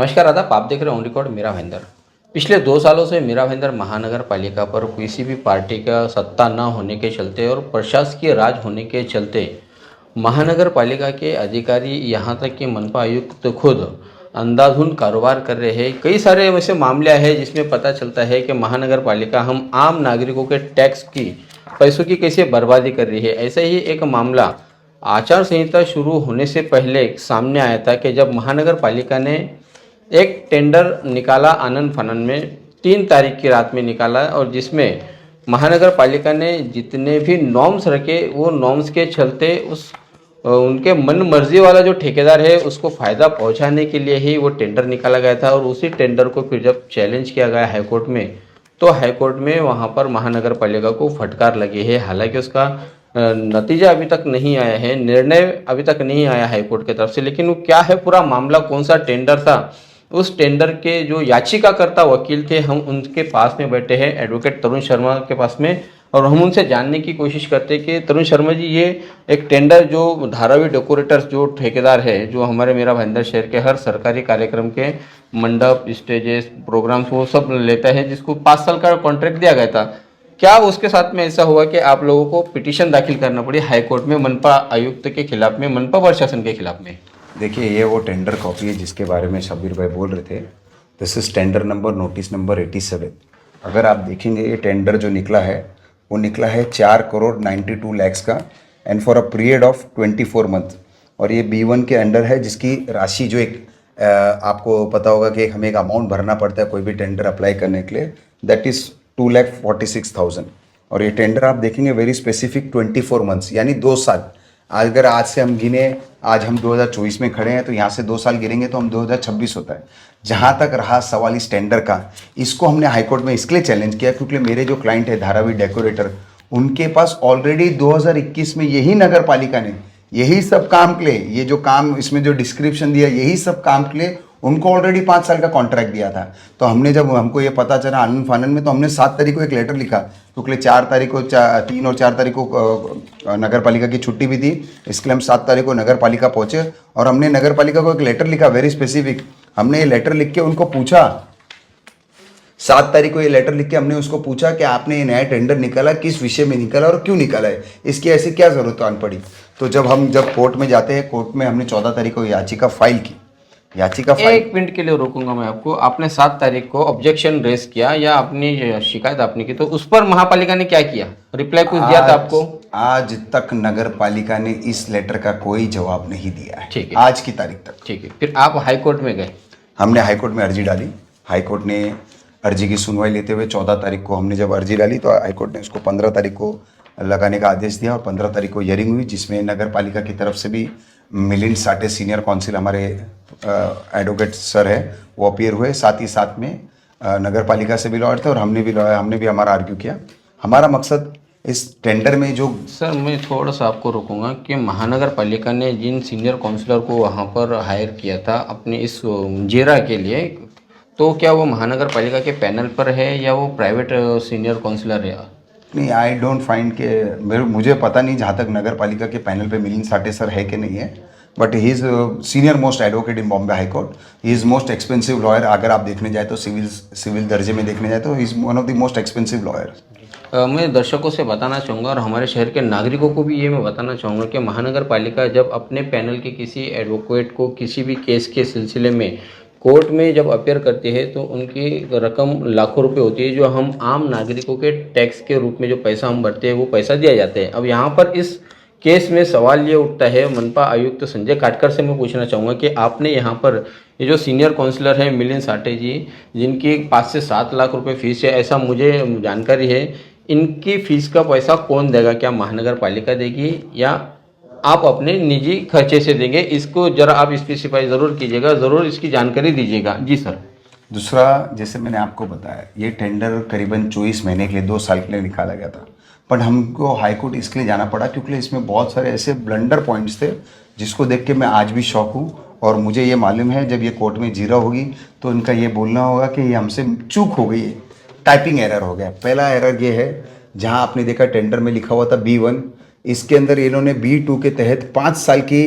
नमस्कार आदाब, आप देख रहे हैं ऑन रिकॉर्ड मीरा भाईंदर। पिछले 2 सालों से मीरा भाईंदर महानगर पालिका पर किसी भी पार्टी का सत्ता न होने के चलते और प्रशासकीय राज होने के चलते महानगर पालिका के अधिकारी यहाँ तक कि मनपा आयुक्त खुद अंधाधुंध कारोबार कर रहे हैं। कई सारे ऐसे मामले हैं जिसमें पता चलता है कि महानगर पालिका हम आम नागरिकों के टैक्स की पैसों की कैसे बर्बादी कर रही है। ऐसा ही एक मामला आचार संहिता शुरू होने से पहले सामने आया था कि जब महानगर पालिका ने एक टेंडर निकाला आनन फानन में 3 तारीख की रात में निकाला, और जिसमें महानगर पालिका ने जितने भी नॉर्म्स रखे वो नॉर्म्स के चलते उनके मन मर्जी वाला जो ठेकेदार है उसको फ़ायदा पहुंचाने के लिए ही वो टेंडर निकाला गया था। और उसी टेंडर को फिर जब चैलेंज किया गया हाईकोर्ट में, तो हाईकोर्ट में वहां पर महानगर पालिका को फटकार लगी है। हालांकि उसका नतीजा अभी तक नहीं आया है, निर्णय अभी तक नहीं आया हाईकोर्ट की तरफ से, लेकिन वो क्या है पूरा मामला, कौन सा टेंडर था, उस टेंडर के जो याचिकाकर्ता वकील थे हम उनके पास में बैठे हैं, एडवोकेट तरुण शर्मा के पास में, और हम उनसे जानने की कोशिश करते हैं कि तरुण शर्मा जी, ये एक टेंडर जो धारावी डेकोरेटर्स जो ठेकेदार है, जो हमारे मीरा भाईंदर शहर के हर सरकारी कार्यक्रम के मंडप, स्टेजेस, प्रोग्राम्स वो सब लेता है, जिसको 5 साल का कॉन्ट्रैक्ट दिया गया था, क्या उसके साथ में ऐसा हुआ कि आप लोगों को पिटीशन दाखिल करना पड़ी हाईकोर्ट में मनपा आयुक्त के खिलाफ में, मनपा प्रशासन के खिलाफ में? देखिए, ये वो टेंडर कॉपी है जिसके बारे में शब्बीर भाई बोल रहे थे। This is tender number notice number 87। अगर आप देखेंगे ये टेंडर जो निकला है वो निकला है 4,92,00,000 का, and for a period of 24 month. और ये B1 के अंडर है, जिसकी राशि जो एक आपको पता होगा कि हमें एक अमाउंट भरना पड़ता है कोई भी टेंडर अप्लाई करने के लिए, दैट इज़ 2,46,000। और ये टेंडर आप देखेंगे वेरी स्पेसिफिक 24 मंथ्स, यानी 2 साल। अगर आज से हम गिने, आज हम 2024 में खड़े हैं, तो यहाँ से 2 साल गिनेंगे तो हम 2026 होता है। जहाँ तक रहा सवाल इस टेंडर का, इसको हमने हाईकोर्ट में इसलिए चैलेंज किया क्योंकि मेरे जो क्लाइंट है धारावी डेकोरेटर, उनके पास ऑलरेडी 2021 में यही नगर पालिका ने यही सब काम के लिए, ये जो काम इसमें जो डिस्क्रिप्शन दिया, यही सब काम के लिए उनको ऑलरेडी 5 साल का कॉन्ट्रैक्ट दिया था। तो हमने जब हमको ये पता चला आनंद फानन में, तो हमने 7 तारीख को एक लेटर लिखा, क्योंकि 4 तारीख को 3 और 4 तारीख को नगर पालिका की छुट्टी भी थी, इसलिए हम 7 तारीख को नगर पालिका पहुँचे और हमने नगर पालिका को एक लेटर लिखा वेरी स्पेसिफिक। हमने ये लेटर लिख के उनको पूछा, 7 तारीख को ये लेटर लिख के हमने उसको पूछा कि आपने ये नया टेंडर निकाला, किस विषय में निकाला और क्यों निकाला है, इसकी ऐसी क्या जरूरत आन पड़ी। तो जब कोर्ट में जाते हैं, कोर्ट में हमने 14 तारीख को याचिका फाइल की। याचिका फाइल, 1 मिनट के लिए रोकूंगा मैं आपको। आपने 7 तारीख को ऑब्जेक्शन रेस किया या अपनी शिकायत आपने की, तो उस पर महापालिका ने क्या किया, रिप्लाई कुछ दिया था आपको? आज तक नगर पालिका ने इस लेटर का कोई जवाब नहीं दिया है, ठीक है, आज की तारीख तक। ठीक है, फिर आप हाईकोर्ट में गए? हमने हाईकोर्ट में अर्जी डाली। हाईकोर्ट ने अर्जी की सुनवाई लेते हुए 14 तारीख को हमने जब अर्जी डाली, तो हाईकोर्ट ने उसको 15 तारीख को लगाने का आदेश दिया, और 15 तारीख को हियरिंग हुई, जिसमें नगर पालिका की तरफ से भी मिलिंद साठे सीनियर काउंसिल हमारे एडवोकेट सर है, वो अपीयर हुए। साथ ही साथ में नगर पालिका से भी लॉयर थे और हमने भी हमारा आर्ग्यू किया। हमारा मकसद इस टेंडर में जो, सर मैं थोड़ा सा आपको रोकूंगा कि महानगर पालिका ने जिन सीनियर काउंसलर को वहाँ पर हायर किया था अपने इस जेरा के लिए, तो क्या वो महानगर पालिका के पैनल पर है या वो प्राइवेट सीनियर काउंसलर है? नहीं, आई डोंट फाइंड के मुझे पता नहीं जहाँ तक नगर पालिका के पैनल पे मिलिंद साठे सर है कि नहीं है, but he is senior most advocate in Bombay high court. He is most expensive lawyer. अगर आप देखने जाए तो सिविल दर्जे में देखने जाए तो he is one of the most expensive lawyer. मैं दर्शकों से बताना चाहूँगा और हमारे शहर के नागरिकों को भी ये मैं बताना चाहूँगा कि महानगर पालिका जब अपने पैनल के किसी एडवोकेट को किसी भी केस के सिलसिले में कोर्ट में जब अपेयर करती है, तो उनकी रकम लाखों रुपए होती है, जो हम आम नागरिकों के टैक्स के रूप में जो पैसा हम भरते हैं वो पैसा दिया जाता है। अब यहाँ पर इस केस में सवाल ये उठता है, मनपा आयुक्त संजय काटकर से मैं पूछना चाहूँगा कि आपने यहाँ पर ये जो सीनियर काउंसलर है मिलिंद साठे जी, जिनकी 5 से 7 लाख रुपए फीस है, ऐसा मुझे जानकारी है, इनकी फीस का पैसा कौन देगा? क्या महानगर पालिका देगी या आप अपने निजी खर्चे से देंगे? इसको जरा आप स्पेसिफाई ज़रूर कीजिएगा, ज़रूर इसकी जानकारी दीजिएगा। जी सर। दूसरा, जैसे मैंने आपको बताया, ये टेंडर करीबन 24 महीने के लिए 2 साल के लिए निकाला गया था, बट हमको हाईकोर्ट इसलिए जाना पड़ा क्योंकि इसमें बहुत सारे ऐसे ब्लंडर पॉइंट्स थे जिसको देख के मैं आज भी शौक हूँ। और मुझे ये मालूम है जब ये कोर्ट में जीरा होगी तो इनका ये बोलना होगा कि ये हमसे चूक हो गई है, टाइपिंग एरर हो गया। पहला एरर ये है, जहाँ आपने देखा टेंडर में लिखा हुआ था B1, इसके अंदर इन्होंने B2 के तहत 5 साल की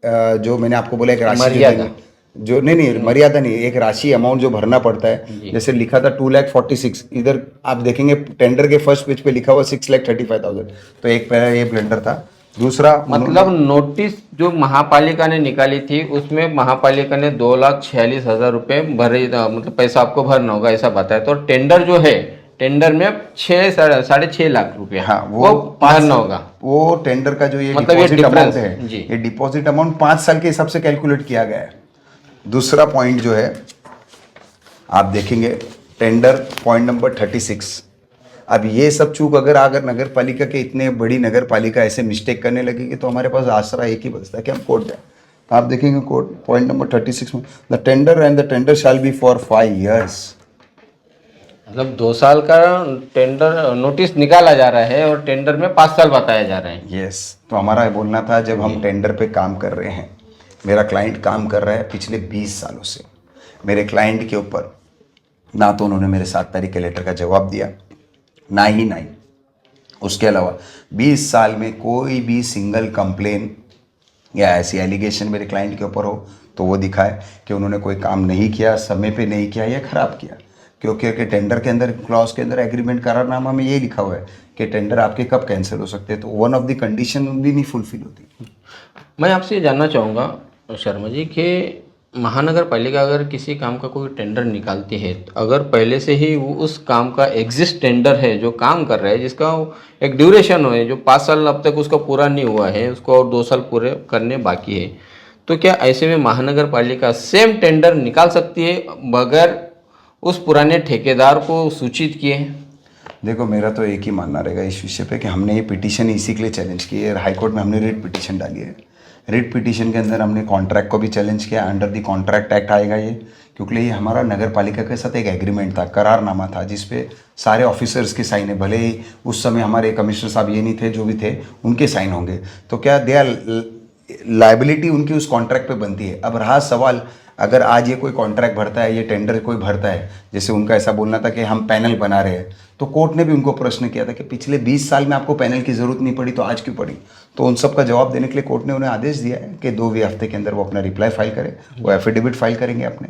जो मैंने आपको बोला एक राशि जो नहीं मर्यादा नहीं, एक राशि अमाउंट जो भरना पड़ता है, जैसे लिखा था 2,46,000, इधर आप देखेंगे टेंडर के फर्स्ट पेज पे लिखा हुआ 6,35,000, तो एक पहला ये ब्लेंडर था। दूसरा मतलब नोटिस जो महापालिका ने निकाली थी उसमें महापालिका ने 2,46,000 रुपये भरे, मतलब पैसा आपको भरना होगा ऐसा बताया। तो टेंडर जो है, टेंडर में 6-6.5 लाख रुपए हाँ वो भरना होगा। वो टेंडर का जो ये मतलब ये डिपॉजिट अमाउंट difference, है, जी। ये डिपॉजिट अमाउंट 5 साल के हिसाब से कैलकुलेट किया गया है। दूसरा पॉइंट जो है आप देखेंगे टेंडर पॉइंट नंबर 36। अब ये सब चूक अगर नगर पालिका के इतने बड़ी नगर पालिका ऐसे मिस्टेक करने लगेगी तो हमारे पास आसरा एक ही बचता है कि हम कोर्ट जाए। तो आप देखेंगे कोर्ट पॉइंट नंबर 36 में, the tender shall be for 5 years। मतलब 2 साल का टेंडर नोटिस निकाला जा रहा है और टेंडर में 5 साल बताया जा रहा है। यस, तो हमारा ये बोलना था, जब हम टेंडर पे काम कर रहे हैं, मेरा क्लाइंट काम कर रहा है पिछले 20 सालों से, मेरे क्लाइंट के ऊपर ना तो उन्होंने मेरे 7 तारीख के लेटर का जवाब दिया, ना ही उसके अलावा 20 साल में कोई भी सिंगल कंप्लेन या ऐसी एलिगेशन मेरे क्लाइंट के ऊपर हो तो वो दिखाए कि उन्होंने कोई काम नहीं किया, समय पे नहीं किया या ख़राब किया। क्योंकि टेंडर के अंदर क्लॉज के अंदर एग्रीमेंट करारनामा में ये लिखा हुआ है कि टेंडर आपके कब कैंसिल हो सकते हैं, तो वन ऑफ द कंडीशन भी नहीं फुलफिल होती। मैं आपसे ये जानना चाहूँगा शर्मा जी कि महानगर पालिका अगर किसी काम का कोई टेंडर निकालती है, तो अगर पहले से ही वो उस काम का एग्जिस्ट टेंडर है जो काम कर रहा है, जिसका एक ड्यूरेशन हो है, जो 5 साल अब तक उसका पूरा नहीं हुआ है, उसको और 2 साल पूरे करने बाकी है, तो क्या ऐसे में महानगर पालिका सेम टेंडर निकाल सकती है बगैर उस पुराने ठेकेदार को सूचित किए? देखो, मेरा तो एक ही मानना रहेगा इस विषय पे कि हमने ये पिटीशन इसी के लिए चैलेंज की है। हाईकोर्ट में हमने रिट पिटीशन डाली है। रिट पिटीशन के अंदर हमने कॉन्ट्रैक्ट को भी चैलेंज किया। अंडर द कॉन्ट्रैक्ट एक्ट आएगा ये, क्योंकि ये हमारा नगर पालिका के साथ एक एग्रीमेंट था, करारनामा था, जिसपे सारे ऑफिसर्स के साइन है। भले ही उस समय हमारे कमिश्नर साहब ये नहीं थे, जो भी थे उनके साइन होंगे, तो क्या दे आर लाइबिलिटी उनकी उस कॉन्ट्रैक्ट पे बनती है। अब रहा सवाल, अगर आज ये कोई कॉन्ट्रैक्ट भरता है, ये टेंडर कोई भरता है, जैसे उनका ऐसा बोलना था कि हम पैनल बना रहे हैं, तो कोर्ट ने भी उनको प्रश्न किया था कि पिछले 20 साल में आपको पैनल की ज़रूरत नहीं पड़ी तो आज क्यों पड़ी। तो उन सब का जवाब देने के लिए कोर्ट ने उन्हें आदेश दिया है कि 2 हफ्ते के अंदर वो अपना रिप्लाई फाइल करें, वो एफिडेविट फाइल करेंगे अपने,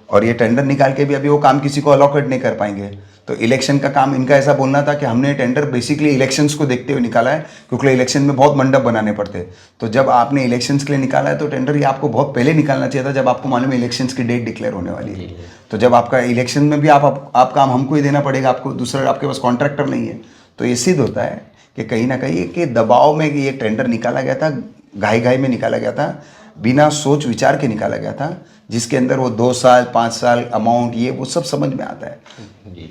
और ये टेंडर निकाल के भी अभी वो काम किसी को अलॉकेट नहीं कर पाएंगे। तो इलेक्शन का काम इनका ऐसा बोलना था कि हमने टेंडर बेसिकली इलेक्शंस को देखते हुए निकाला है, क्योंकि इलेक्शन में बहुत मंडप बनाने पड़ते हैं। तो जब आपने इलेक्शंस के लिए निकाला है तो टेंडर ये आपको बहुत पहले निकालना चाहिए था, जब आपको मालूम है इलेक्शंस की डेट डिक्लेयर होने वाली है। तो जब आपका इलेक्शन में भी आप काम हमको ही देना पड़ेगा, आपको दूसरा आपके पास कॉन्ट्रैक्टर नहीं है, तो ये सिद्ध होता है कि कहीं ना कहीं कि दबाव में ये टेंडर निकाला गया था, घाई में निकाला गया था, बिना सोच विचार के निकाला गया था, जिसके अंदर वो 2 साल 5 साल अमाउंट ये वो सब समझ में आता है। जी,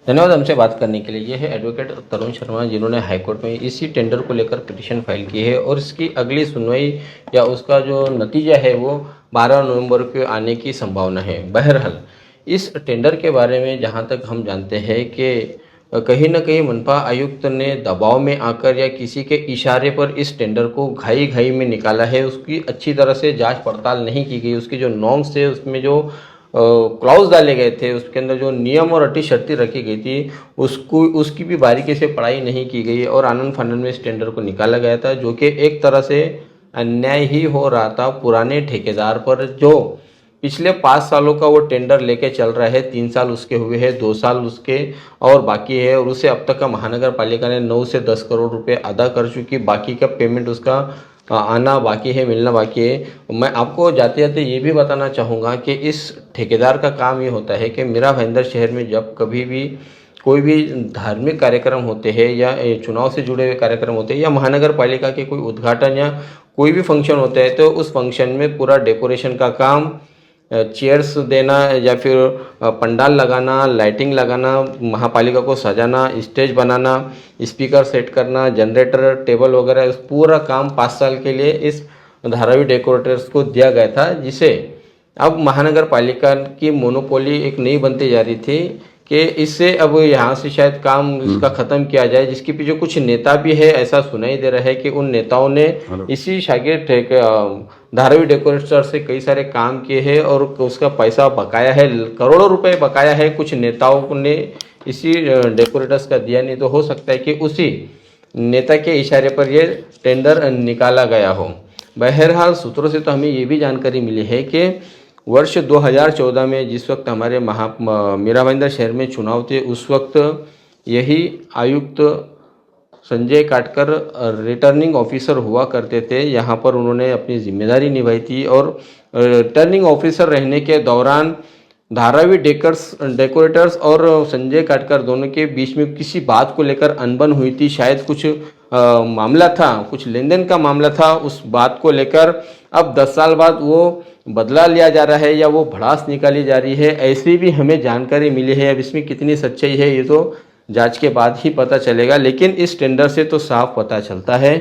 धन्यवाद हमसे बात करने के लिए। ये है एडवोकेट तरुण शर्मा, जिन्होंने हाईकोर्ट में इसी टेंडर को लेकर पिटीशन फाइल की है और इसकी अगली सुनवाई या उसका जो नतीजा है वो 12 नवंबर को आने की संभावना है। बहरहाल इस टेंडर के बारे में जहाँ तक हम जानते हैं कि कहीं ना कहीं मनपा आयुक्त ने दबाव में आकर या किसी के इशारे पर इस टेंडर को घाई में निकाला है। उसकी अच्छी तरह से जांच पड़ताल नहीं की गई। उसकी जो नॉर्म्स थे, उसमें जो क्लाउज डाले गए थे, उसके अंदर जो नियम और अटी शर्तें रखी गई थी, उसकी भी बारीकी से पढ़ाई नहीं की गई और आनंद फानन में इस टेंडर को निकाला गया था, जो कि एक तरह से अन्याय ही हो रहा था पुराने ठेकेदार पर, जो पिछले 5 सालों का वो टेंडर लेके चल रहा है। 3 साल उसके हुए हैं, 2 साल उसके और बाकी है, और उसे अब तक का महानगर पालिका ने 9 से 10 करोड़ रुपए अदा कर चुकी। बाकी का पेमेंट उसका आना बाकी है, मिलना बाकी है। मैं आपको जाते जाते ये भी बताना चाहूँगा कि इस ठेकेदार का काम ये होता है कि मीरा भाईंदर शहर में जब कभी भी कोई भी धार्मिक कार्यक्रम होते हैं या चुनाव से जुड़े हुए कार्यक्रम होते हैं या महानगर पालिका के कोई उद्घाटन या कोई भी फंक्शन होता है, तो उस फंक्शन में पूरा डेकोरेशन का काम, चेयर्स देना या फिर पंडाल लगाना, लाइटिंग लगाना, महापालिका को सजाना, स्टेज बनाना, स्पीकर सेट करना, जनरेटर, टेबल वगैरह, इस पूरा काम 5 साल के लिए इस धारावी डेकोरेटर्स को दिया गया था, जिसे अब महानगर पालिका की मोनोपोली एक नई बनती जा रही थी कि इससे अब यहाँ से शायद काम इसका ख़त्म किया जाए। जिसके पीछे कुछ नेता भी है, ऐसा सुनाई दे रहा है कि उन नेताओं ने इसी शागिर धारावी डेकोरेटर से कई सारे काम किए हैं और उसका पैसा बकाया है, करोड़ों रुपए बकाया है। कुछ नेताओं ने इसी डेकोरेटर्स का दिया, नहीं तो हो सकता है कि उसी नेता के इशारे पर ये टेंडर निकाला गया हो। बहरहाल सूत्रों से तो हमें ये भी जानकारी मिली है कि वर्ष 2014 में जिस वक्त हमारे मीरा भाईंदर शहर में चुनाव थे, उस वक्त यही आयुक्त संजय काटकर रिटर्निंग ऑफिसर हुआ करते थे। यहाँ पर उन्होंने अपनी जिम्मेदारी निभाई थी और रिटर्निंग ऑफिसर रहने के दौरान धारावी डेकोरेटर्स और संजय काटकर दोनों के बीच में किसी बात को लेकर अनबन हुई थी। शायद कुछ मामला था, कुछ लेन देन का मामला था। उस बात को लेकर अब 10 साल बाद वो बदला लिया जा रहा है या वो भड़ास निकाली जा रही है, ऐसी भी हमें जानकारी मिली है। अब इसमें कितनी सच्चाई है ये तो जांच के बाद ही पता चलेगा, लेकिन इस टेंडर से तो साफ पता चलता है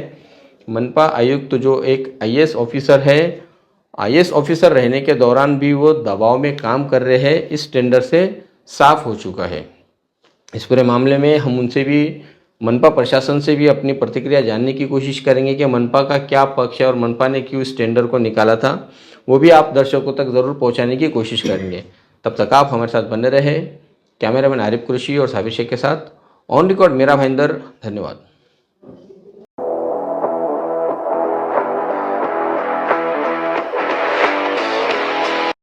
मनपा आयुक्त जो एक आईएएस ऑफिसर है, आईएएस ऑफिसर रहने के दौरान भी वो दबाव में काम कर रहे हैं, इस टेंडर से साफ हो चुका है। इस पूरे मामले में हम उनसे भी, मनपा प्रशासन से भी अपनी प्रतिक्रिया जानने की कोशिश करेंगे कि मनपा का क्या पक्ष है और मनपा ने क्यों इस टेंडर को निकाला था, वो भी आप दर्शकों तक ज़रूर पहुंचाने की कोशिश करेंगे। तब तक आप हमारे साथ बने रहे। कैमरामैन आरिफ कुरैशी और साबिर शेख के साथ ऑन रिकॉर्ड मीरा भाईंदर। धन्यवाद।